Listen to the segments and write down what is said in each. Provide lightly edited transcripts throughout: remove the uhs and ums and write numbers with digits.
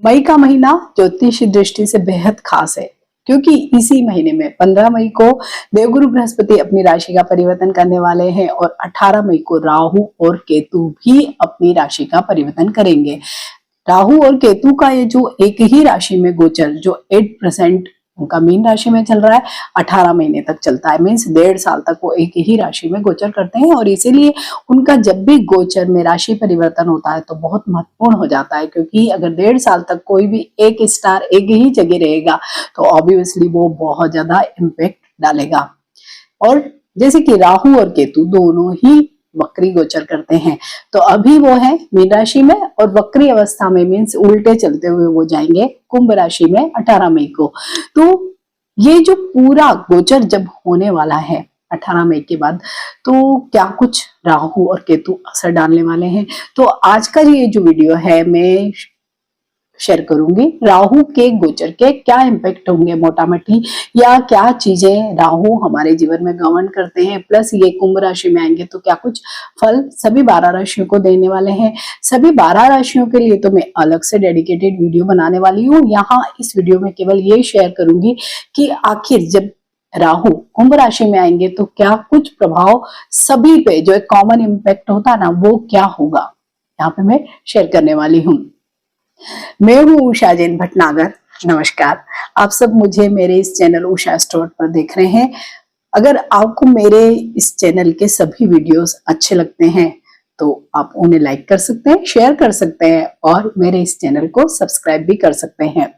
मई का महीना ज्योतिषी दृष्टि से बेहद खास है, क्योंकि इसी महीने में 15 मई को देवगुरु बृहस्पति अपनी राशि का परिवर्तन करने वाले हैं और 18 मई को राहु और केतु भी अपनी राशि का परिवर्तन करेंगे। राहु और केतु का ये जो एक ही राशि में गोचर जो 8% उनका मीन राशि में चल रहा है, 18 महीने तक चलता है। मीन्स 1.5 साल तक वो एक ही राशि में गोचर करते हैं और इसीलिए उनका जब भी गोचर में राशि परिवर्तन होता है तो बहुत महत्वपूर्ण हो जाता है, क्योंकि अगर 1.5 साल तक कोई भी एक स्टार एक ही जगह रहेगा तो ऑब्वियसली वो बहुत ज्यादा इम्पैक्ट डालेगा। और जैसे कि राहु और केतु दोनों ही वक्री गोचर करते हैं, तो अभी वो है मीन राशि में और वक्री अवस्था में मीन्स उल्टे चलते हुए वो जाएंगे कुंभ राशि में 18 मई को। तो ये जो पूरा गोचर जब होने वाला है 18 मई के बाद, तो क्या कुछ राहु और केतु असर डालने वाले हैं, तो आज का ये जो वीडियो है मैं शेयर करूंगी राहु के गोचर के क्या इम्पैक्ट होंगे मोटा मोटी, या क्या चीजें राहु हमारे जीवन में गवर्न करते हैं, प्लस ये कुंभ राशि में आएंगे तो क्या कुछ फल सभी 12 राशियों को देने वाले हैं। सभी 12 राशियों के लिए तो मैं अलग से डेडिकेटेड वीडियो बनाने वाली हूँ। यहाँ इस वीडियो में केवल ये शेयर करूंगी कि आखिर जब राहु कुंभ राशि में आएंगे तो क्या कुछ प्रभाव सभी पे जो एक कॉमन इम्पैक्ट होता है ना वो क्या होगा, यहाँ पे मैं शेयर करने वाली हूँ। मैं हूँ उषा जैन भटनागर। नमस्कार, आप सब मुझे मेरे इस चैनल उषा स्टोर पर देख रहे हैं। अगर आपको मेरे इस चैनल के सभी वीडियोस अच्छे लगते हैं तो आप उन्हें लाइक कर सकते हैं, शेयर कर सकते हैं और मेरे इस चैनल को सब्सक्राइब भी कर सकते हैं।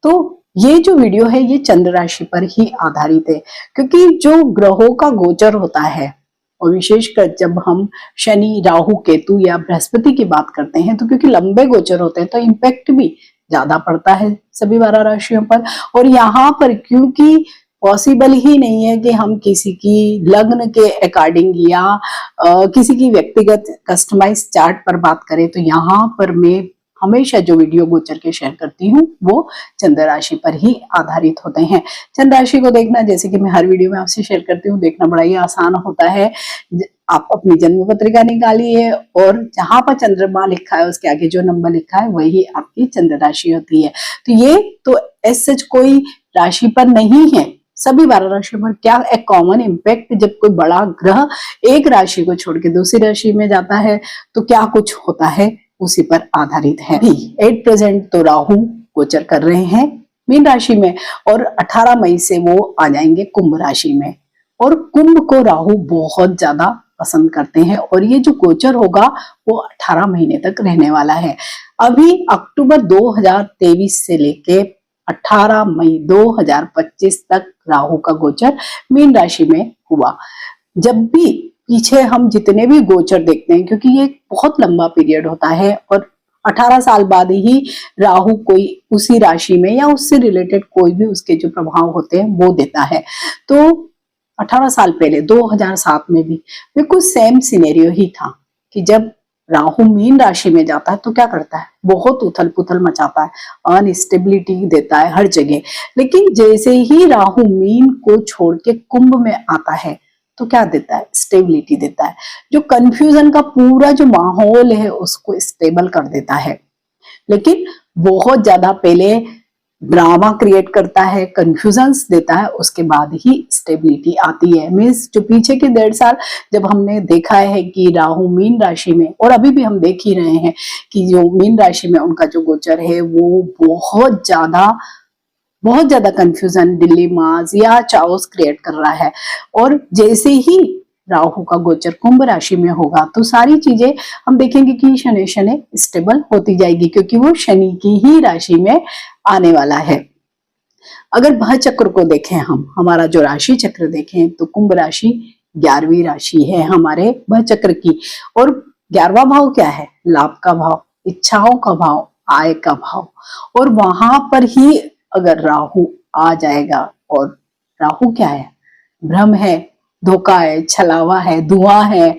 तो ये जो वीडियो है ये चंद्र राशि पर ही आधारित है, क्योंकि जो ग्रहों का गोचर होता है और विशेषकर जब हम शनि, राहु, केतु या बृहस्पति की बात करते हैं तो क्योंकि लंबे गोचर होते हैं तो इम्पैक्ट भी ज्यादा पड़ता है सभी 12 राशियों पर। और यहाँ पर क्योंकि पॉसिबल ही नहीं है कि हम किसी की लग्न के अकॉर्डिंग या किसी की व्यक्तिगत कस्टमाइज चार्ट पर बात करें, तो यहाँ पर मैं हमेशा जो वीडियो गोचर के शेयर करती हूँ वो चंद्र राशि पर ही आधारित होते हैं। चंद्र राशि को देखना, जैसे कि मैं हर वीडियो में आपसे शेयर करती हूँ, देखना बड़ा ही आसान होता है। आप अपनी जन्म पत्रिका निकालिए और जहां पर चंद्रमा लिखा है उसके आगे जो नंबर लिखा है वही आपकी चंद्र राशि होती है। तो ये तो एज सच कोई राशि पर नहीं है, सभी 12 राशियों पर क्या एक कॉमन इम्पैक्ट जब कोई बड़ा ग्रह एक राशि को छोड़ के दूसरी राशि में जाता है तो क्या कुछ होता है उसी पर आधारित है। 8% तो राहु गोचर कर रहे हैं मीन राशि में और 18 मई से वो आ जाएंगे कुंभ राशि में। और कुंभ को राहु बहुत ज्यादा पसंद करते हैं और ये जो गोचर होगा वो 18 महीने तक रहने वाला है। अभी अक्टूबर 2023 से लेके 18 मई 2025 तक राहु का गोचर मीन राशि में हुआ। जब भी पीछे हम जितने भी गोचर देखते हैं, क्योंकि ये बहुत लंबा पीरियड होता है और 18 साल बाद ही राहु कोई उसी राशि में या उससे रिलेटेड कोई भी उसके जो प्रभाव होते हैं वो देता है। तो 18 साल पहले 2007 में भी बिल्कुल सेम सिनेरियो ही था कि जब राहु मीन राशि में जाता है तो क्या करता है, बहुत उथल पुथल मचाता है, अनस्टेबिलिटी देता है हर जगह। लेकिन जैसे ही राहु मीन को छोड़ के कुंभ में आता है तो क्या देता है, स्टेबिलिटी देता है। जो कंफ्यूजन का पूरा जो माहौल है उसको स्टेबल कर देता है, लेकिन बहुत ज्यादा पहले ड्रामा क्रिएट करता है, कंफ्यूजन्स देता है, उसके बाद ही स्टेबिलिटी आती है। मीन्स जो पीछे के 1.5 साल जब हमने देखा है कि राहु मीन राशि में, और अभी भी हम देख ही रहे हैं कि जो मीन राशि में उनका जो गोचर है वो बहुत ज्यादा कंफ्यूजन, डिलेमास या चाओस क्रिएट कर रहा है। और जैसे ही राहु का गोचर कुंभ राशि में होगा तो सारी चीजें हम देखेंगे कि शनि शनि स्टेबल होती जाएगी, क्योंकि वो शनि की ही राशि में आने वाला है। अगर भव चक्र को देखें, हम हमारा जो राशि चक्र देखें तो कुंभ राशि 11वीं राशि है हमारे भव चक्र की। और 11वां भाव क्या है, लाभ का भाव, इच्छाओं का भाव, आय का भाव। और वहां पर ही अगर राहु आ जाएगा, और राहु क्या है, भ्रम है, धोखा है, छलावा है, धुआं है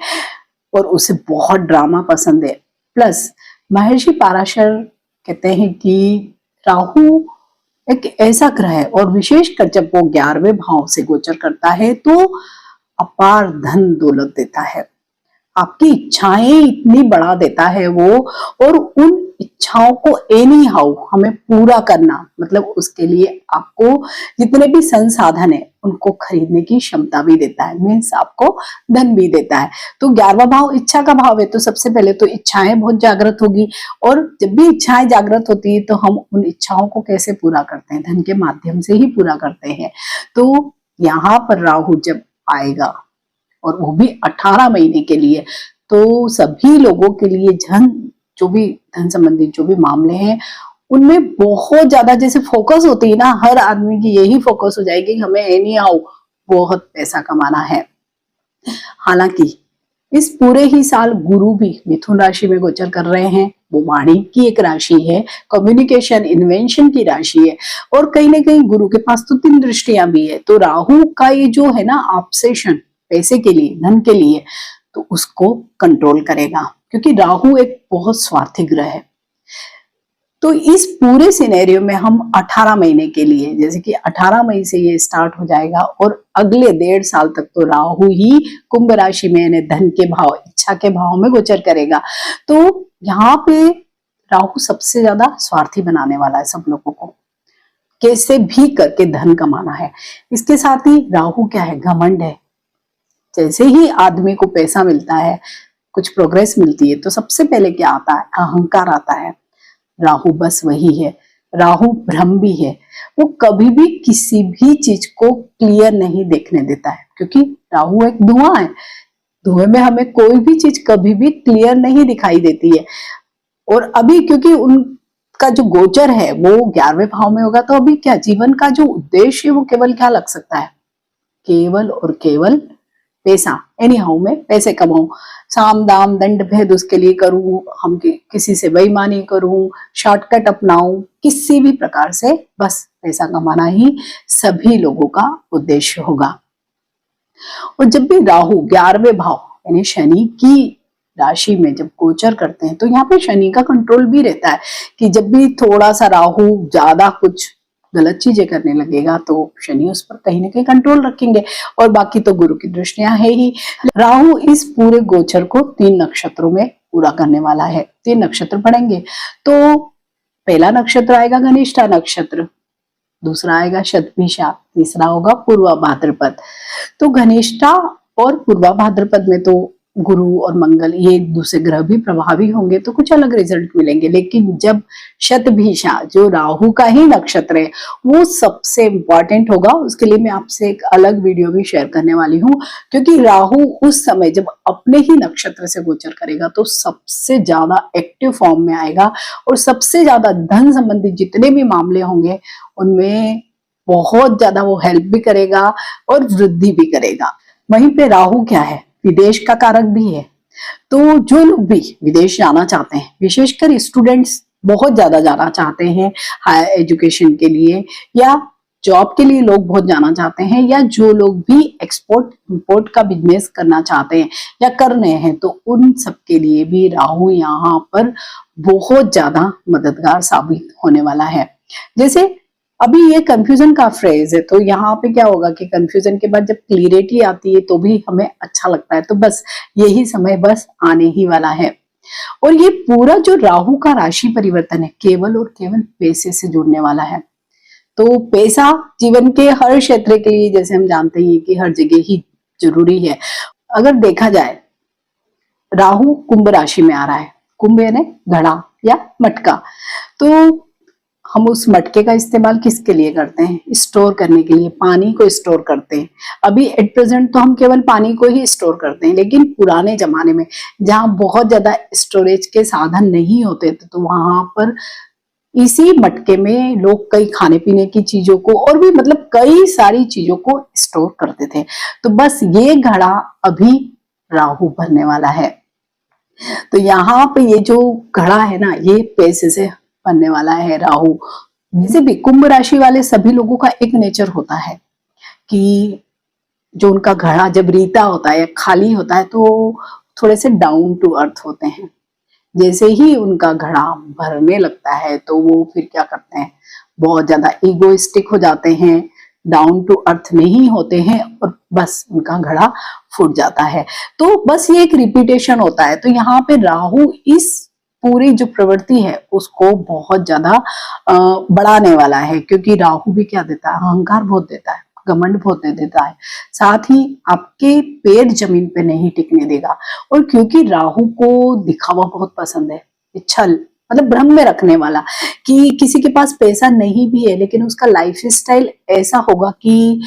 और उसे बहुत ड्रामा पसंद है। प्लस महर्षि पाराशर कहते हैं कि राहु एक ऐसा ग्रह है और विशेषकर जब वो 11वें भाव से गोचर करता है तो अपार धन दौलत देता है। आपकी इच्छाएं इतनी बढ़ा देता है वो, और उन इच्छाओं को एनी हाउ हमें पूरा करना, मतलब उसके लिए आपको जितने भी संसाधन है उनको खरीदने की क्षमता भी देता है, मीन्स आपको धन भी देता है। तो 11वां भाव इच्छा का भाव है, तो सबसे पहले तो इच्छाएं बहुत जागृत होगी, और जब भी इच्छाएं जागृत होती है तो हम उन इच्छाओं को कैसे पूरा करते हैं, धन के माध्यम से ही पूरा करते हैं। तो यहाँ पर राहु जब आएगा और वो भी 18 महीने के लिए, तो सभी लोगों के लिए जो भी धन संबंधी जो भी मामले हैं उनमें बहुत ज्यादा जैसे फोकस होती है ना, हर आदमी की यही फोकस हो जाएगी कि हमें एनी हाउ बहुत पैसा कमाना है। हालांकि इस पूरे ही साल गुरु भी मिथुन राशि में गोचर कर रहे हैं, वो वाणी की एक राशि है, कम्युनिकेशन इन्वेंशन की राशि है, और कहीं ना कहीं गुरु के पास तो 3 दृष्टियां भी है। तो राहु का ये जो है ना ऑब्सेशन पैसे के लिए, धन के लिए, तो उसको कंट्रोल करेगा, क्योंकि राहु एक बहुत स्वार्थी ग्रह है। तो इस पूरे सिनेरियो में हम 18 महीने के लिए, जैसे कि 18 मई से ये स्टार्ट हो जाएगा और अगले 1.5 साल तक तो राहु ही कुंभ राशि में यानी धन के भाव, इच्छा के भाव में गोचर करेगा। तो यहाँ पे राहु सबसे ज्यादा स्वार्थी बनाने वाला है सब लोगों को, कैसे भी करके धन कमाना है। इसके साथ ही राहु क्या है, घमंड है। जैसे ही आदमी को पैसा मिलता है, कुछ प्रोग्रेस मिलती है, तो सबसे पहले क्या आता है, अहंकार आता है। राहु बस वही है, राहु भ्रम भी है, वो कभी भी किसी भी चीज को क्लियर नहीं देखने देता है, क्योंकि राहु एक धुआं है, धुएं में हमें कोई भी चीज कभी भी क्लियर नहीं दिखाई देती है। और अभी क्योंकि उनका जो गोचर है वो 11वें भाव में होगा, तो अभी क्या जीवन का जो उद्देश्य है वो केवल क्या लग सकता है, केवल और केवल पैसा, एनी हाउ में पैसे कमाऊं, साम दाम दंड भेद उसके लिए करूं, हम किसी से बेईमानी करूं, शॉर्टकट अपनाऊं, किसी भी प्रकार से बस पैसा कमाना ही सभी लोगों का उद्देश्य होगा। और जब भी राहु 11वें भाव यानी शनि की राशि में जब गोचर करते हैं, तो यहाँ पे शनि का कंट्रोल भी रहता है कि जब भी थोड़ा सा राहु ज्यादा कुछ गलत चीजें करने लगेगा तो शनि उस पर कहीं ना कहीं कंट्रोल रखेंगे, और बाकी तो गुरु की दृष्टियां है ही। राहु इस पूरे गोचर को 3 नक्षत्रों में पूरा करने वाला है। 3 नक्षत्र पढ़ेंगे, तो पहला नक्षत्र आएगा घनिष्ठा नक्षत्र, दूसरा आएगा शतभिषा, तीसरा होगा पूर्वा भाद्रपद। तो घनिष्ठा और पूर्वा भाद्रपद में तो गुरु और मंगल ये एक दूसरे ग्रह भी प्रभावी होंगे, तो कुछ अलग रिजल्ट मिलेंगे। लेकिन जब शतभिषा जो राहु का ही नक्षत्र है वो सबसे इंपॉर्टेंट होगा, उसके लिए मैं आपसे एक अलग वीडियो भी शेयर करने वाली हूँ, क्योंकि राहु उस समय जब अपने ही नक्षत्र से गोचर करेगा तो सबसे ज्यादा एक्टिव फॉर्म में आएगा, और सबसे ज्यादा धन संबंधी जितने भी मामले होंगे उनमें बहुत ज्यादा वो हेल्प भी करेगा और वृद्धि भी करेगा। वहीं पे राहु क्या है, विदेश का कारक भी है। तो जो लोग भी विदेश जाना चाहते हैं, विशेषकर स्टूडेंट्स बहुत ज्यादा जाना चाहते हैं हायर एजुकेशन के लिए, या जॉब के लिए लोग बहुत जाना चाहते हैं, या जो लोग भी एक्सपोर्ट इंपोर्ट का बिजनेस करना चाहते हैं या कर रहे हैं, तो उन सब के लिए भी राहु यहाँ पर बहुत ज्यादा मददगार साबित होने वाला है। जैसे अभी ये कंफ्यूजन का फ्रेज है, तो यहाँ पे क्या होगा कि कंफ्यूजन के बाद जब क्लियरिटी आती है तो भी हमें अच्छा लगता है। तो बस यही समय बस आने ही वाला है। और ये पूरा जो राहु का राशि परिवर्तन है केवल और केवल पैसे से जुड़ने वाला है। तो पैसा जीवन के हर क्षेत्र के लिए, जैसे हम जानते हैं कि हर जगह ही जरूरी है। अगर देखा जाए, राहु कुंभ राशि में आ रहा है, कुंभ यानी घड़ा या मटका, तो हम उस मटके का इस्तेमाल किसके लिए करते हैं, स्टोर करने के लिए, पानी को स्टोर करते हैं। अभी एट प्रेजेंट तो हम केवल पानी को ही स्टोर करते हैं, लेकिन पुराने जमाने में जहां बहुत ज्यादा स्टोरेज के साधन नहीं होते थे, तो वहां पर इसी मटके में लोग कई खाने पीने की चीजों को और भी मतलब कई सारी चीजों को स्टोर करते थे। तो बस ये घड़ा अभी राहु भरने वाला है। तो यहाँ पे ये जो घड़ा है ना, ये पैसे से बनने वाला है राहु। जैसे भी कुंभ राशि वाले सभी लोगों का एक नेचर होता है कि जो उनका घड़ा जब रीता होता है या खाली होता है तो थोड़े से डाउन टू अर्थ होते हैं। जैसे ही उनका घड़ा भरने लगता है तो वो फिर क्या करते हैं, बहुत ज्यादा ईगोइस्टिक हो जाते हैं, डाउन टू अर्थ नहीं होते हैं और बस उनका घड़ा फूट जाता है। तो बस ये एक रिपीटेशन होता है। तो यहाँ पे राहु इस पूरी जो प्रवृत्ति है उसको बहुत ज्यादा बढ़ाने वाला है, क्योंकि राहु भी क्या देता है, अहंकार बहुत देता है, घमंड बहुत दे देता है, साथ ही आपके पैर जमीन पे नहीं टिकने देगा। और क्योंकि राहु को दिखावा बहुत पसंद है, छल मतलब भ्रम में रखने वाला, कि किसी के पास पैसा नहीं भी है लेकिन उसका लाइफ स्टाइल ऐसा होगा कि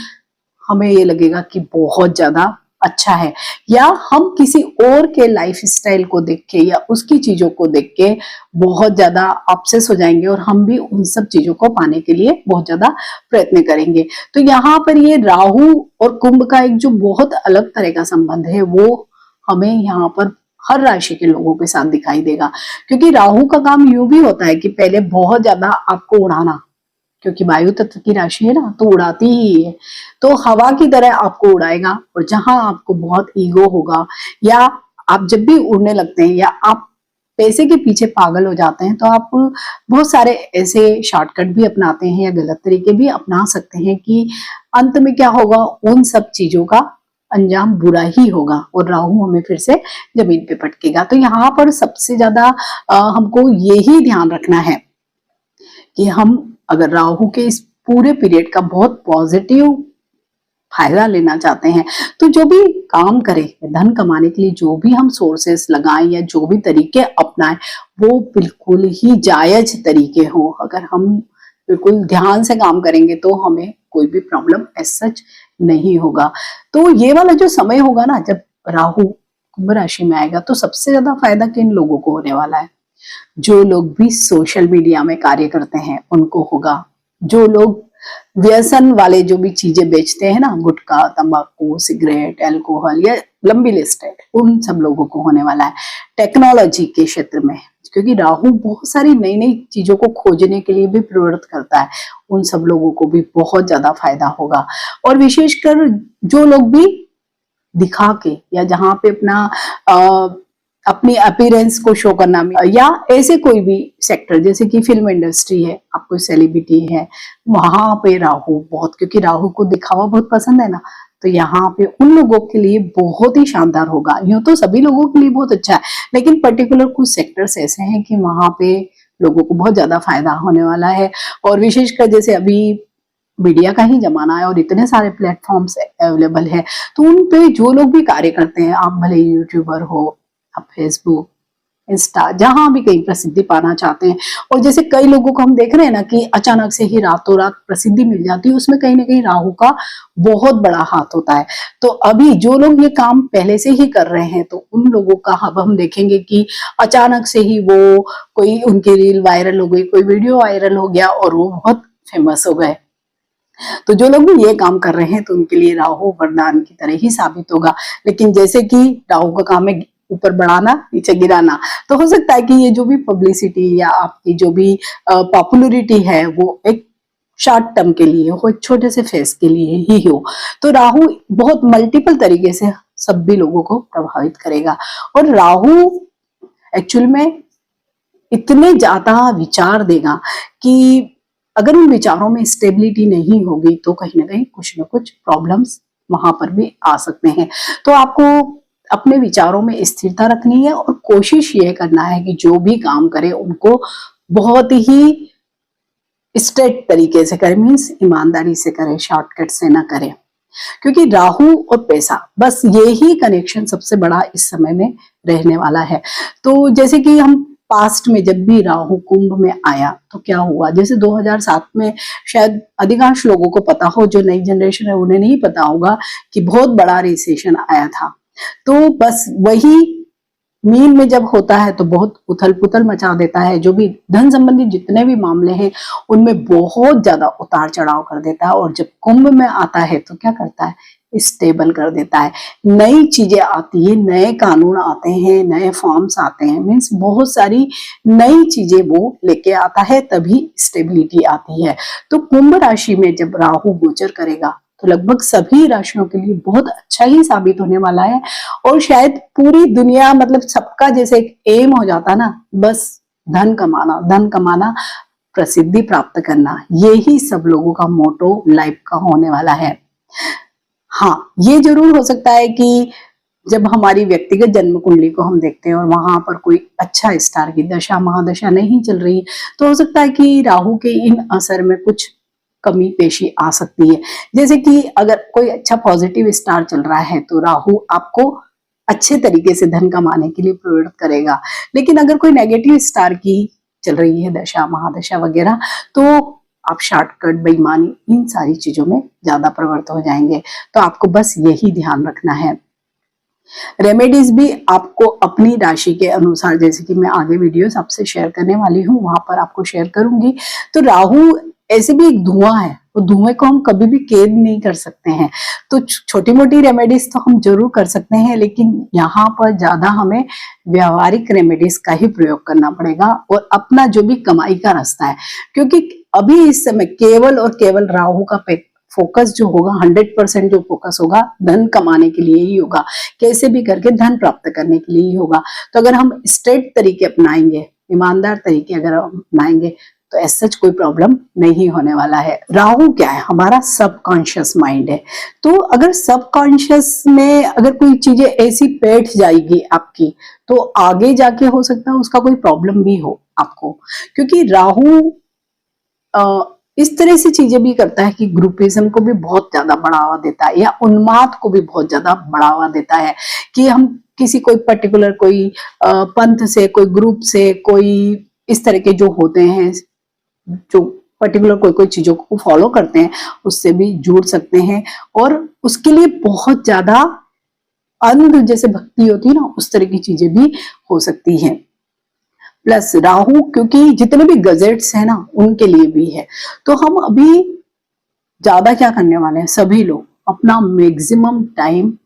हमें ये लगेगा कि बहुत ज्यादा अच्छा है, या हम किसी और के लाइफ स्टाइल को देख के या उसकी चीजों को देख के बहुत ज्यादा ऑब्सेस हो जाएंगे और हम भी उन सब चीजों को पाने के लिए बहुत ज्यादा प्रयत्न करेंगे। तो यहाँ पर ये राहु और कुंभ का एक जो बहुत अलग तरह का संबंध है वो हमें यहाँ पर हर राशि के लोगों के साथ दिखाई देगा, क्योंकि राहु का काम यूं भी होता है कि पहले बहुत ज्यादा आपको उड़ाना, क्योंकि वायु तत्व की राशि है ना, तो उड़ाती ही है, तो हवा की तरह आपको उड़ाएगा। और जहां आपको बहुत ईगो होगा या आप जब भी उड़ने लगते हैं या आप पैसे के पीछे पागल हो जाते हैं, तो आप बहुत सारे ऐसे शॉर्टकट भी अपनाते हैं या गलत तरीके भी अपना सकते हैं कि अंत में क्या होगा, उन सब चीजों का अंजाम बुरा ही होगा और राहु हमें फिर से जमीन पे पटकेगा। तो यहाँ पर सबसे ज्यादा हमको यही ध्यान रखना है कि हम अगर राहु के इस पूरे पीरियड का बहुत पॉजिटिव फायदा लेना चाहते हैं तो जो भी काम करें, धन कमाने के लिए जो भी हम सोर्सेस लगाएं या जो भी तरीके अपनाएं वो बिल्कुल ही जायज तरीके हो। अगर हम बिल्कुल ध्यान से काम करेंगे तो हमें कोई भी प्रॉब्लम एज सच नहीं होगा। तो ये वाला जो समय होगा ना, जब राहु कुंभ राशि में आएगा, तो सबसे ज्यादा फायदा किन लोगों को होने वाला है? जो लोग भी सोशल मीडिया में कार्य करते हैं उनको होगा, जो लोग व्यसन वाले जो भी चीजें बेचते हैं ना, गुटखा, तंबाकू, सिगरेट, अल्कोहल, या लंबी लिस्ट है, उन सब लोगों को होने वाला है। टेक्नोलॉजी के क्षेत्र में, क्योंकि राहु बहुत सारी नई नई चीजों को खोजने के लिए भी प्रवृत्त करता है, उन सब लोगों को भी बहुत ज्यादा फायदा होगा। और विशेषकर जो लोग भी दिखा के या जहां पे अपनी अपीयरेंस को शो करना में, या ऐसे कोई भी सेक्टर जैसे कि फिल्म इंडस्ट्री है, आप कोई सेलिब्रिटी है, वहां पे राहु बहुत, क्योंकि राहु को दिखावा बहुत पसंद है ना, तो यहाँ पे उन लोगों के लिए बहुत ही शानदार होगा। यूं तो सभी लोगों के लिए बहुत अच्छा है, लेकिन पर्टिकुलर कुछ सेक्टर्स ऐसे हैं कि वहां पे लोगों को बहुत ज्यादा फायदा होने वाला है। और विशेषकर जैसे अभी मीडिया का ही जमाना है और इतने सारे प्लेटफॉर्म्स अवेलेबल है, तो उन पे जो लोग भी कार्य करते हैं, आप भले यूट्यूबर हो, आप फेसबुक, इंस्टा, जहां भी कहीं प्रसिद्धि पाना चाहते हैं, और जैसे कई लोगों को हम देख रहे हैं ना कि अचानक से ही रातों रात प्रसिद्धि मिल जाती है, उसमें कहीं ना कहीं राहु का बहुत बड़ा हाथ होता है। तो अभी जो लोग ये काम पहले से ही कर रहे हैं, तो उन लोगों का अब हम देखेंगे कि अचानक से ही वो कोई उनकी रील वायरल हो गई, कोई वीडियो वायरल हो गया और वो बहुत फेमस हो गए। तो जो लोग भी ये काम कर रहे हैं तो उनके लिए राहु वरदान की तरह ही साबित होगा। लेकिन जैसे कि राहु का काम है ऊपर बढ़ाना, नीचे गिराना, तो हो सकता है कि ये जो भी पब्लिसिटी या आपकी जो भी पॉपुलैरिटी है वो एक शॉर्ट टर्म के लिए हो, एक छोटे से फेस के लिए ही हो। तो राहु बहुत मल्टीपल तरीके से सभी लोगों को प्रभावित करेगा। और राहु एक्चुअल में इतने ज्यादा विचार देगा कि अगर उन विचारों में स्टेबिलिटी नहीं होगी तो कहीं ना कहीं कुछ ना कुछ प्रॉब्लम्स वहां पर भी आ सकते हैं। तो आपको अपने विचारों में स्थिरता रखनी है और कोशिश ये करना है कि जो भी काम करे उनको बहुत ही स्ट्रेट तरीके से करें, मीन्स ईमानदारी से करें, शॉर्टकट से ना करें, क्योंकि राहु और पैसा, बस ये ही कनेक्शन सबसे बड़ा इस समय में रहने वाला है। तो जैसे कि हम पास्ट में जब भी राहु कुंभ में आया तो क्या हुआ, जैसे 2007 में शायद अधिकांश लोगों को पता हो, जो नई जनरेशन है उन्हें नहीं पता होगा कि बहुत बड़ा रिसेशन आया था। तो बस वही मीन में जब होता है तो बहुत उथल पुथल मचा देता है, जो भी धन संबंधी जितने भी मामले हैं उनमें बहुत ज्यादा उतार चढ़ाव कर देता है। और जब कुंभ में आता है तो क्या करता है, स्टेबल कर देता है, नई चीजें आती है, नए कानून आते हैं, नए फॉर्म्स आते हैं, मीन्स बहुत सारी नई चीजें वो लेके आता है, तभी स्टेबिलिटी आती है। तो कुंभ राशि में जब राहु गोचर करेगा तो लगभग सभी राशियों के लिए बहुत अच्छा ही साबित होने वाला है। और शायद पूरी दुनिया, मतलब सबका जैसे एक एम हो जाता ना, बस धन कमाना, धन कमाना, प्रसिद्धि प्राप्त करना, यही सब लोगों का मोटो लाइफ का होने वाला है। हाँ, ये जरूर हो सकता है कि जब हमारी व्यक्तिगत जन्म कुंडली को हम देखते हैं और वहां पर कोई अच्छा स्टार की दशा महादशा नहीं चल रही, तो हो सकता है कि राहु के इन असर में कुछ कमी पेशी आ सकती है। जैसे कि अगर कोई अच्छा पॉजिटिव स्टार चल रहा है तो राहु आपको अच्छे तरीके से धन कमाने के लिए प्रवृत्त करेगा। लेकिन अगर कोई नेगेटिव स्टार की चल रही है दशा महादशा वगैरह, तो आप शॉर्टकट, बेईमानी, इन सारी चीजों में ज्यादा प्रवृत्त हो जाएंगे। तो आपको बस यही ध्यान रखना है। रेमेडीज भी आपको अपनी राशि के अनुसार, जैसे कि मैं आगे वीडियोस आपसे शेयर करने वाली हूँ, वहां पर आपको शेयर करूंगी। तो राहु ऐसे भी एक धुआं है, तो धुएं को हम कभी भी कैद नहीं कर सकते हैं। तो छोटी मोटी रेमेडीज तो हम जरूर कर सकते हैं, लेकिन यहाँ पर ज्यादा हमें व्यवहारिक रेमेडीज का ही प्रयोग करना पड़ेगा और अपना जो भी कमाई का रास्ता है, क्योंकि अभी इस समय केवल और केवल राहु का फोकस जो होगा, 100% जो फोकस होगा धन कमाने के लिए ही होगा, कैसे भी करके धन प्राप्त करने के लिए ही होगा। तो अगर हम स्ट्रेट तरीके अपनाएंगे, ईमानदार तरीके अगर अपनाएंगे, तो ऐसा कोई प्रॉब्लम नहीं होने वाला है। राहु क्या है? हमारा सबकॉन्शियस माइंड है। तो अगर सबकॉन्शियस में अगर कोई चीजें ऐसी बैठ जाएगी आपकी, तो आगे जाके हो सकता है उसका कोई प्रॉब्लम भी हो आपको, क्योंकि राहु इस तरह से चीजें भी करता है कि ग्रुपिज्म को भी बहुत ज्यादा बढ़ावा देता है, या उन्माद को भी बहुत ज्यादा बढ़ावा देता है कि हम किसी कोई पर्टिकुलर कोई पंथ से, कोई ग्रुप से, कोई इस तरह के जो होते हैं, जो पर्टिकुलर कोई कोई चीजों को फॉलो करते हैं, उससे भी जुड़ सकते हैं। और उसके लिए बहुत ज्यादा अंध जैसे भक्ति होती है ना, उस तरह की चीजें भी हो सकती हैं। प्लस राहु, क्योंकि जितने भी गजेट्स है ना, उनके लिए भी है। तो हम अभी ज्यादा क्या करने वाले हैं, सभी लोग अपना मैक्सिमम टाइम,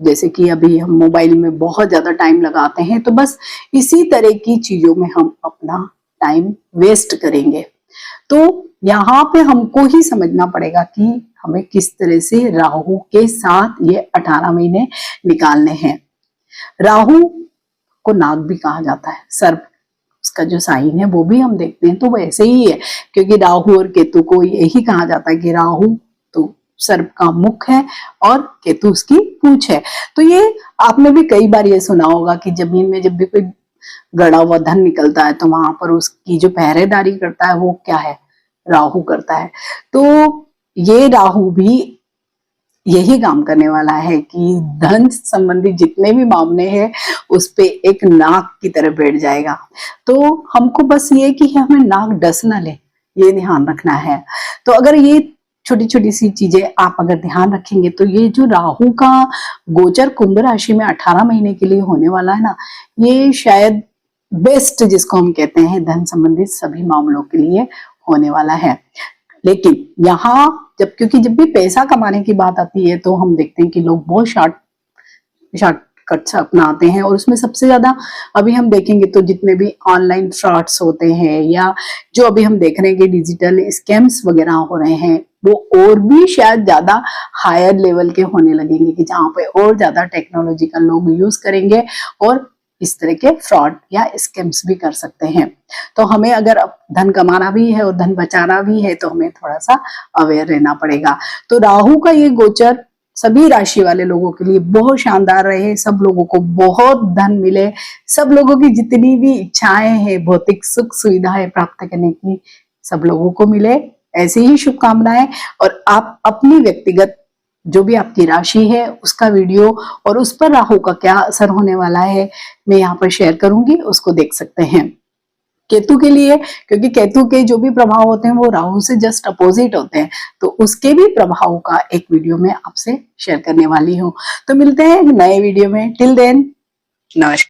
जैसे कि अभी हम मोबाइल में बहुत ज्यादा टाइम लगाते हैं, तो बस इसी तरह की चीजों में हम अपना टाइम वेस्ट करेंगे। तो यहाँ पे हमको ही समझना पड़ेगा कि हमें किस तरह से राहु के साथ ये 18 महीने निकालने हैं। राहु को नाग भी कहा जाता है, सर्प उसका जो साइन है वो भी हम देखते हैं तो वैसे ही है, क्योंकि राहु और केतु को यही कहा जाता है कि राहु तो सर्प का मुख है और केतु उसकी पूंछ है। तो ये आपने भी कई बार ये सुना होगा कि जमीन में जब भी कोई गड़ा हुआ धन निकलता है, तो वहां पर उसकी जो पहरेदारी करता है वो क्या है, राहु करता है। तो ये राहु भी यही काम करने वाला है कि धन संबंधी जितने भी मामले हैं उस पे एक नाक की तरह बैठ जाएगा। तो हमको बस ये कि हमें नाक डस ना ले, ये ध्यान रखना है। तो अगर ये छोटी छोटी सी चीजें आप अगर ध्यान रखेंगे, तो ये जो राहु का गोचर कुंभ राशि में 18 महीने के लिए होने वाला है ना, ये शायद बेस्ट जिसको हम कहते हैं धन संबंधित सभी मामलों के लिए होने वाला है। लेकिन यहाँ क्योंकि जब भी पैसा कमाने की बात आती है, तो हम देखते हैं कि लोग बहुत शॉर्टकट्स अपनाते हैं, और उसमें सबसे ज्यादा अभी हम देखेंगे तो जितने भी ऑनलाइन फ्रॉड्स होते हैं, या जो अभी हम देख रहे हैं कि डिजिटल स्कैम्स वगैरह हो रहे हैं, वो और भी शायद ज्यादा हायर लेवल के होने लगेंगे, कि जहाँ पे और ज्यादा टेक्नोलॉजी का लोग यूज करेंगे और इस तरह के फ्रॉड या स्कैम्स भी कर सकते हैं। तो हमें अगर धन कमाना भी है और धन बचाना भी है, तो हमें थोड़ा सा अवेयर रहना पड़ेगा। तो राहु का ये गोचर सभी राशि वाले लोगों के लिए बहुत शानदार रहे, सब लोगों को बहुत धन मिले, सब लोगों की जितनी भी इच्छाएं हैं, भौतिक सुख सुविधाएं प्राप्त करने की, सब लोगों को मिले, ऐसी ही शुभकामनाएं। और आप अपनी व्यक्तिगत जो भी आपकी राशि है उसका वीडियो और उस पर राहु का क्या असर होने वाला है मैं यहाँ पर शेयर करूंगी, उसको देख सकते हैं। केतु के लिए, क्योंकि केतु के जो भी प्रभाव होते हैं वो राहु से जस्ट अपोजिट होते हैं, तो उसके भी प्रभाव का एक वीडियो में आपसे शेयर करने वाली हूँ। तो मिलते हैं नए वीडियो में, टिल देन नमस्कार।